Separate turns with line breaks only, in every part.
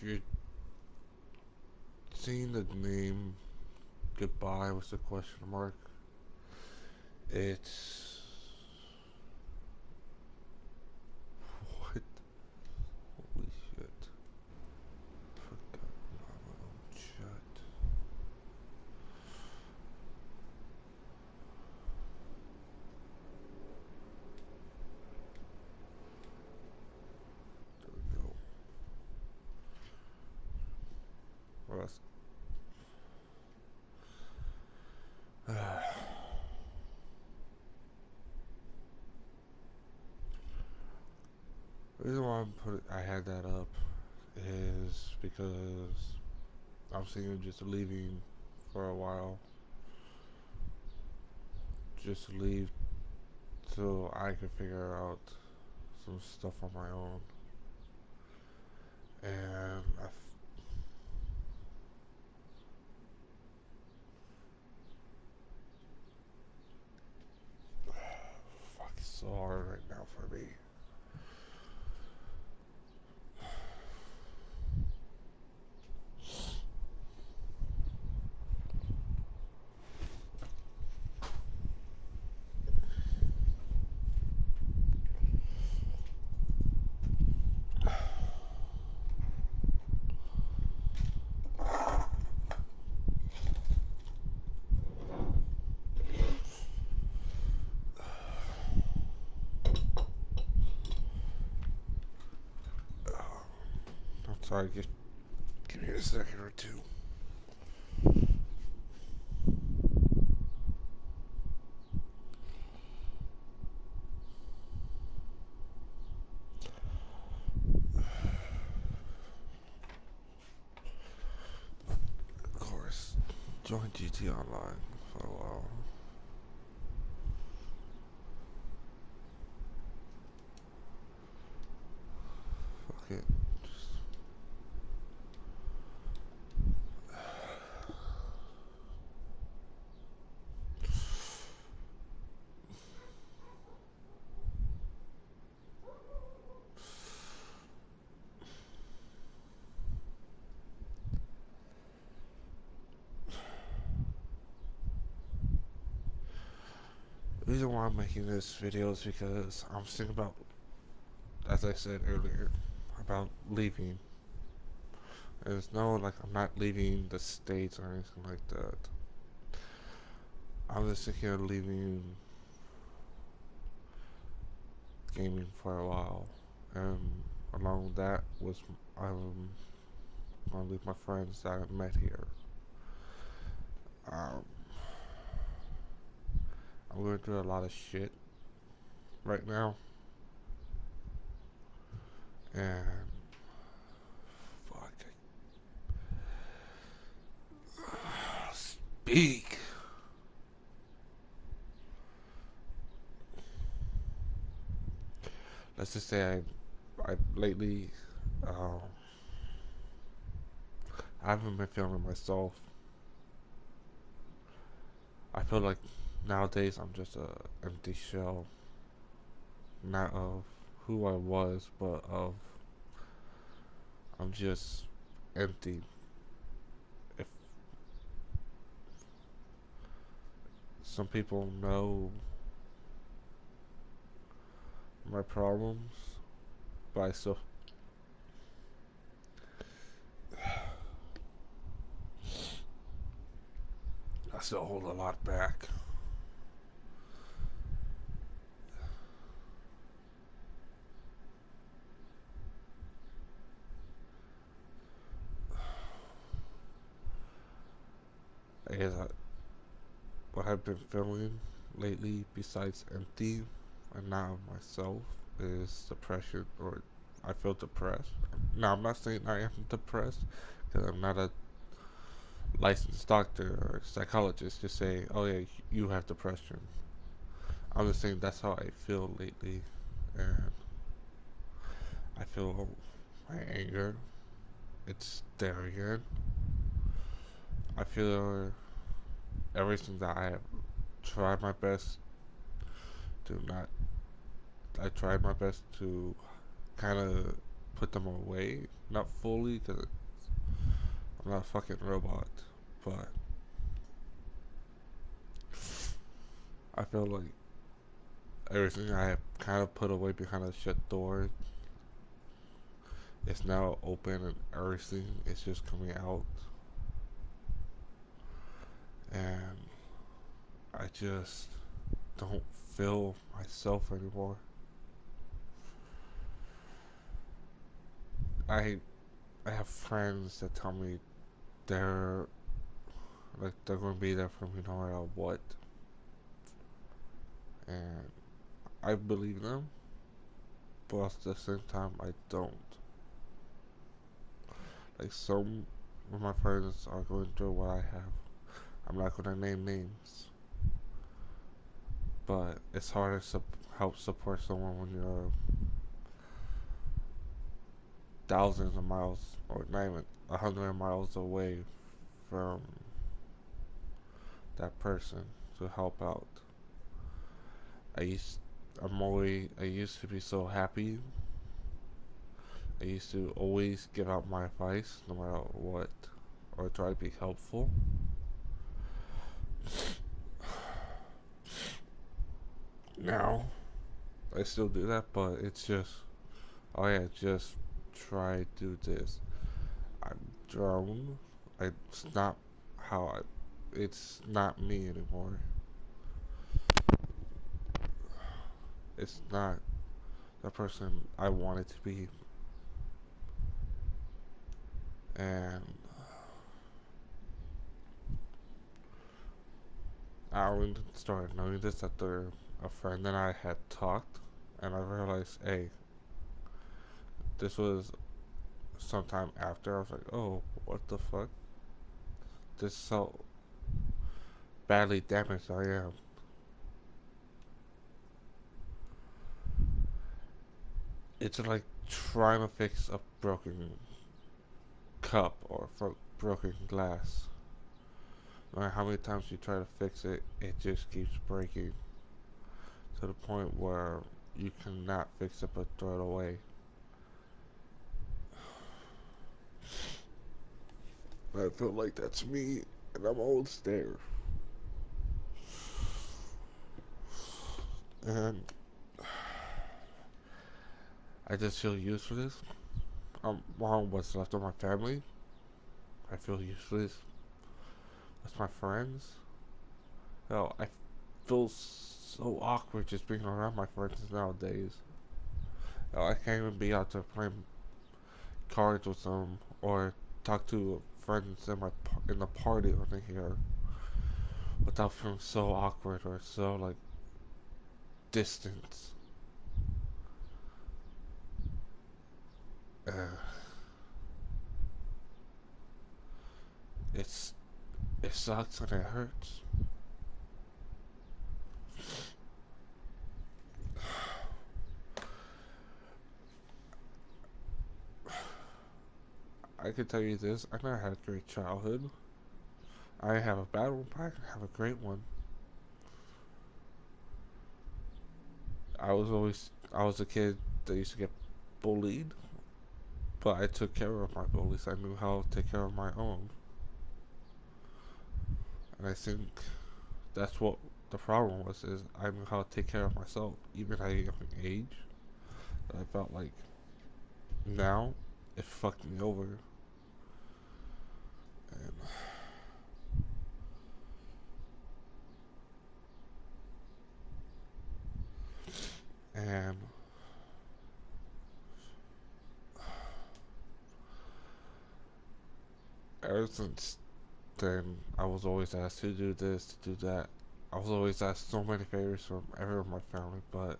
you're seeing the name Goodbye with a question mark, it's what? Holy shit! Forgot my own chat. There we go. Well, the reason why I had that up is because I'm thinking of just leaving for a while. Just leave so I can figure out some stuff on my own. And fuck, it's so hard right now for me. I'm sorry, just give me a second or two. Of course, join GT Online for a while. Fuck it. The reason why I'm making this video is because I'm thinking about, as I said earlier, about leaving. There's no, like, I'm not leaving the States or anything like that. I'm just thinking of leaving gaming for a while. And along with that was, I'm gonna leave my friends that I met here. Um, I'm going through a lot of shit right now. And fuck, speak. Let's just say I lately, um, I haven't been feeling myself. I feel like nowadays I'm just a empty shell, not of who I was, but of I'm just empty. If some people know my problems, but I still hold a lot back. I guess what I've been feeling lately, besides empty and not myself, is depression. Or I feel depressed. Now I'm not saying I am depressed because I'm not a licensed doctor or psychologist to say, oh yeah, you have depression. I'm just saying that's how I feel lately, and I feel my anger. It's there again. I feel everything that I have tried my best to not. I tried my best to kind of put them away, Not fully, because I'm not a fucking robot, but I feel like everything I have kind of put away behind a shut door is now open, and everything is just coming out. And I just don't feel myself anymore. I I have friends that tell me they're they're gonna be there for me no matter what, and I believe them, but at the same time I don't. Like some of my friends are going through what I have. I'm not gonna name names, but it's hard to help support someone when you're thousands of miles, or not even 100 miles away from that person to help out. I used I used to be so happy. I used to always give out my advice no matter what, or try to be helpful. Now I still do that, but it's just, oh yeah, just try to do this. I'm drowned. It's not how I. It's not me anymore. It's not the person I wanted to be, and I only started knowing this after a friend and I had talked, and I realized, hey, this was sometime after. I was like, oh, what the fuck? This is so badly damaged I am. It's like trying to fix a broken cup or broken glass. No matter how many times you try to fix it, it just keeps breaking to the point where you cannot fix it but throw it away. I feel like that's me, and I'm almost there. And I just feel useless. On what's left of my family, I feel useless. With my friends, hell, I feel so awkward just being around my friends nowadays. Hell, I can't even be out there playing cards with them or talk to friends in the party when they're here without feeling so awkward or so like distant. Uh, it's it sucks and it hurts. I can tell you this: I never had a great childhood. I have a bad one, but I can have a great one. I was a kid that used to get bullied, but I took care of my bullies. I knew how to take care of my own, and I think that's what the problem was. Is I knew how to take care of myself, even at a young age. I felt like now it fucked me over, and ever since then, I was always asked to do this, to do that. I was always asked so many favors from everyone in my family, but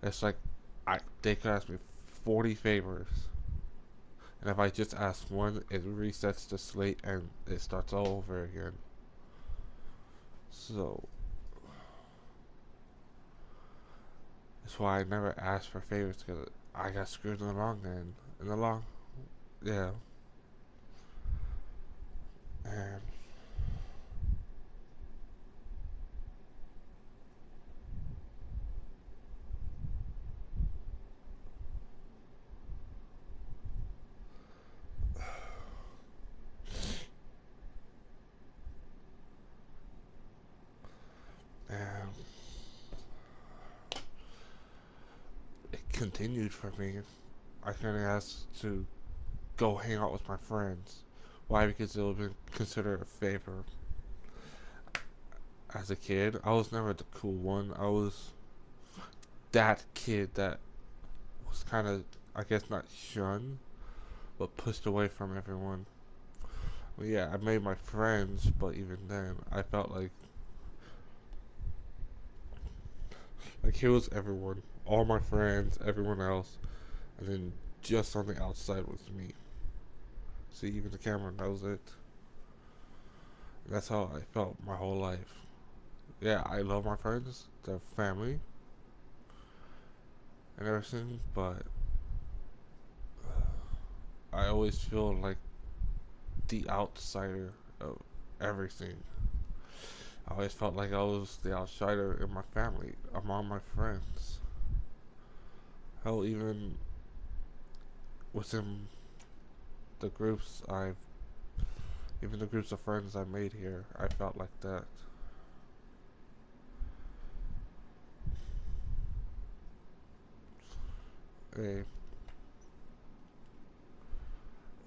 it's like they could ask me 40 favors, and if I just ask one, it resets the slate and it starts all over again. So that's why I never asked for favors, because I got screwed in the long end. In the long, yeah, and continued for me. I kind of asked to go hang out with my friends. Why? Because it would have been considered a favor. As a kid, I was never the cool one. I was that kid that was kind of, I guess, not shunned, but pushed away from everyone. Well, yeah, I made my friends, but even then, I felt like here was everyone, all my friends, everyone else, and then just on the outside was me. See, even the camera knows it. That's how I felt my whole life. Yeah, I love my friends, their family, and everything, but I always feel like the outsider of everything. I always felt like I was the outsider in my family, among my friends. Hell, even within the groups I've, even the groups of friends I made here, I felt like that. Hey,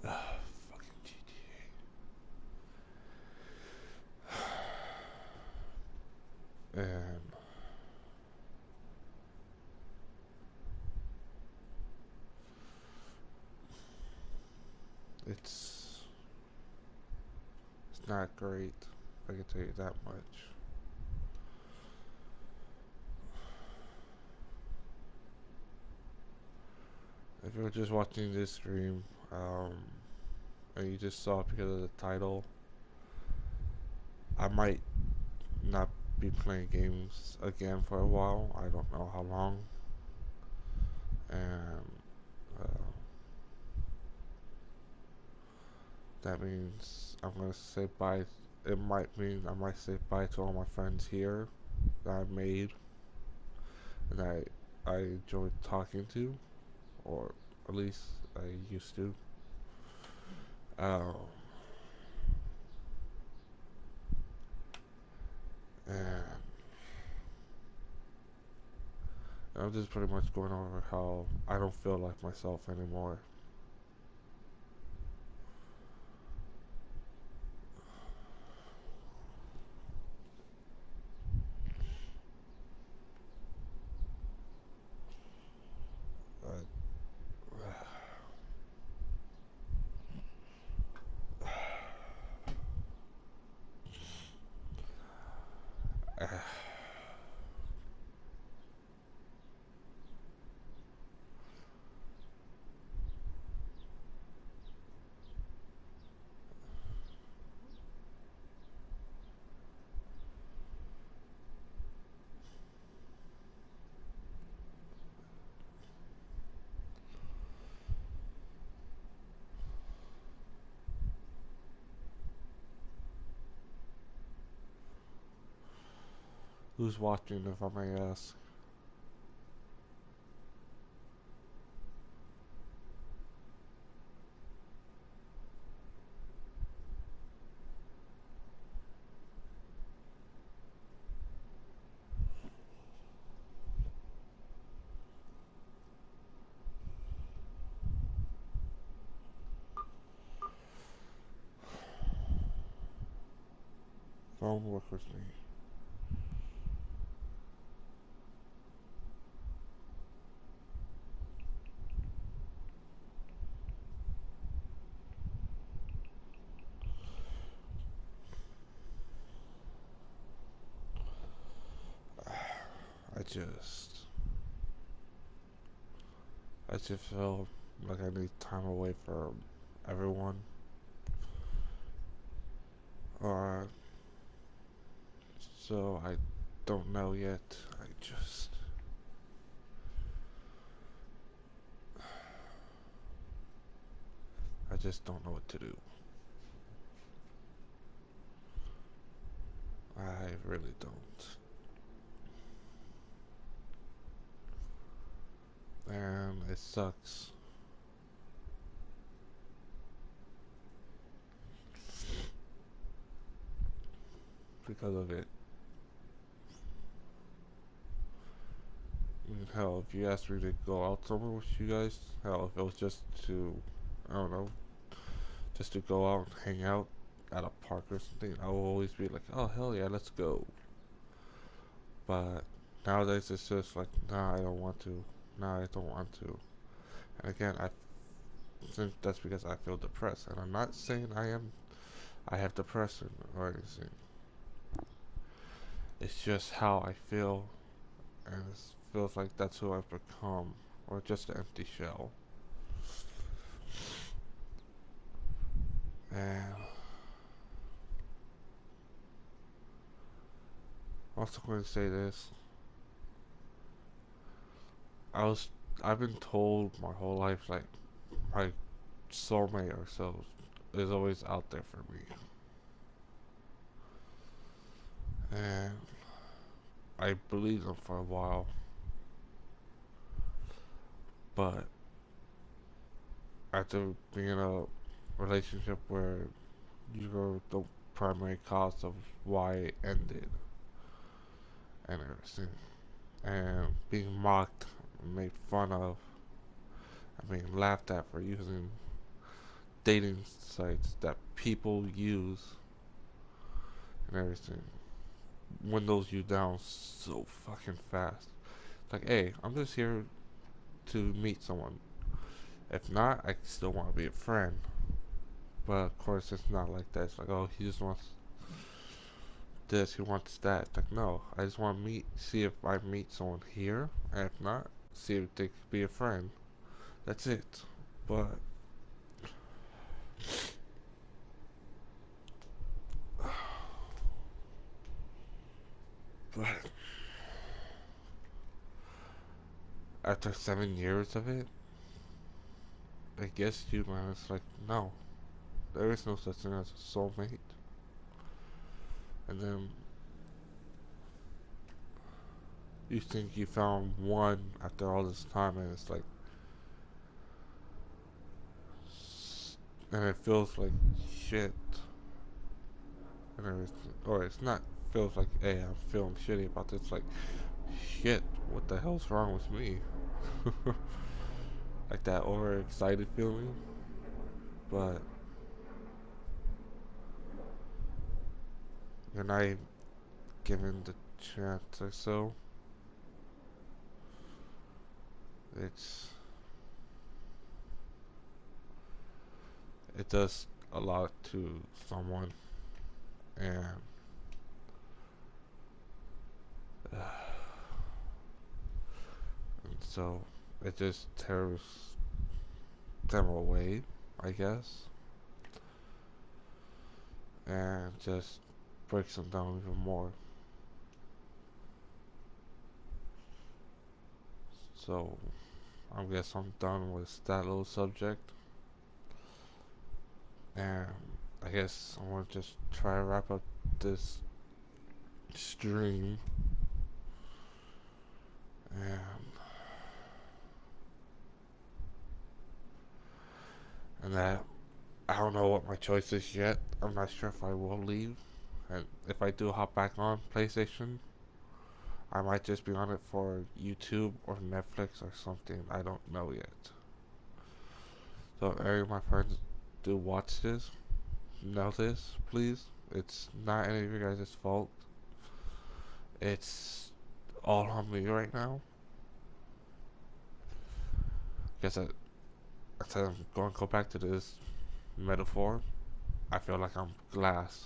fucking GTA. And it's it's not great. I can tell you that much. If you're just watching this stream, and you just saw it because of the title, I might not be playing games again for a while. I don't know how long, and uh, that means I'm gonna say bye. It might mean I might say bye to all my friends here that I made and I enjoyed talking to, or at least I used to. Um, and I'm just pretty much going over how I don't feel like myself anymore. Uh, who's watching, if I may ask? Don't work with me. I just, I just feel like I need time away from everyone. Uh, so I don't know yet. I just don't know what to do. I really don't. And it sucks because of it. hell, if you asked me to go out somewhere with you guys, hell, if it was just to, I don't know, just to go out and hang out at a park or something, I will always be like, oh hell yeah, let's go. But nowadays it's just like, nah, I don't want to. Nah, I don't want to. And again, I think that's because I feel depressed. And I'm not saying I have depression or anything. It's just how I feel, and it feels like that's who I've become, or just an empty shell. And I'm also going to say this. I was, I've been told my whole life, like, my soulmate or so is always out there for me. And I believed them for a while, but after being in a relationship where you're the primary cause of why it ended and everything, and being mocked, made fun of, I mean, laughed at for using dating sites that people use and everything, windows you down so fucking fast. Like, hey, I'm just here to meet someone. If not, I still want to be a friend. But of course, it's not like that. It's like, oh, he just wants this, he wants that. Like, no, I just want to meet, see if I meet someone here, and if not, see if they could be a friend. That's it. But, but after 7 years of it, I guess you, man, it's like, no, there is no such thing as a soulmate. And then you think you found one after all this time, and it's like, and it feels like shit. And everything, or it's not feels like, hey, I'm feeling shitty about this. Like, shit, what the hell's wrong with me? Like that overexcited feeling. But you're not even given the chance or so. It's it does a lot to someone, and and so it just tears them away, I guess, and just breaks them down even more. So I guess I'm done with that little subject, and I guess I want to just try to wrap up this stream, and that I don't know what my choice is yet. I'm not sure if I will leave, and if I do hop back on PlayStation, I might just be on it for YouTube or Netflix or something. I don't know yet. So, any of my friends do watch this, know this, please. It's not any of you guys' fault. It's all on me right now. Guess I said I'm going to go back to this metaphor. I feel like I'm glass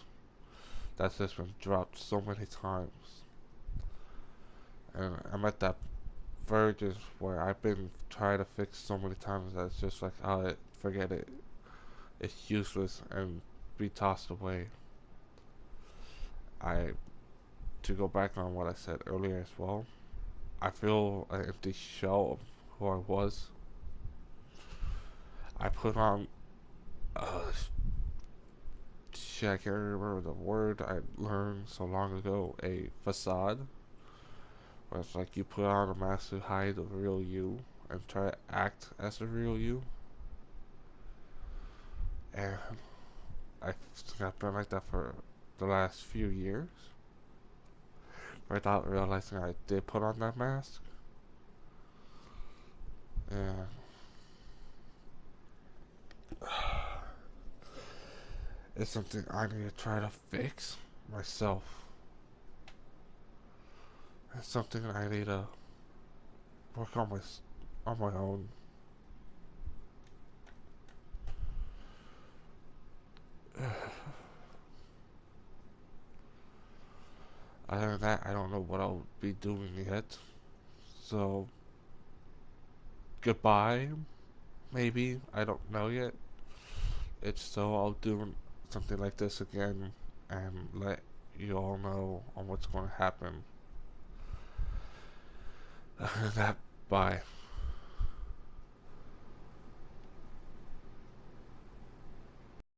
that's just been dropped so many times. And I'm at that verge where I've been trying to fix so many times that it's just like, oh, forget it. It's useless and be tossed away. I To go back on what I said earlier as well. I feel an empty shell of who I was. I put on shit, I can't remember the word I learned so long ago. A facade, where it's like you put on a mask to hide the real you and try to act as the real you. And I think I've been like that for the last few years. Without realizing I did put on that mask. And it's something I need to try to fix myself. It's something I need to work on my own. Other than that, I don't know what I'll be doing yet. So, goodbye, maybe. I don't know yet. It's so I'll do something like this again and let you all know on what's going to happen. Other than that, bye.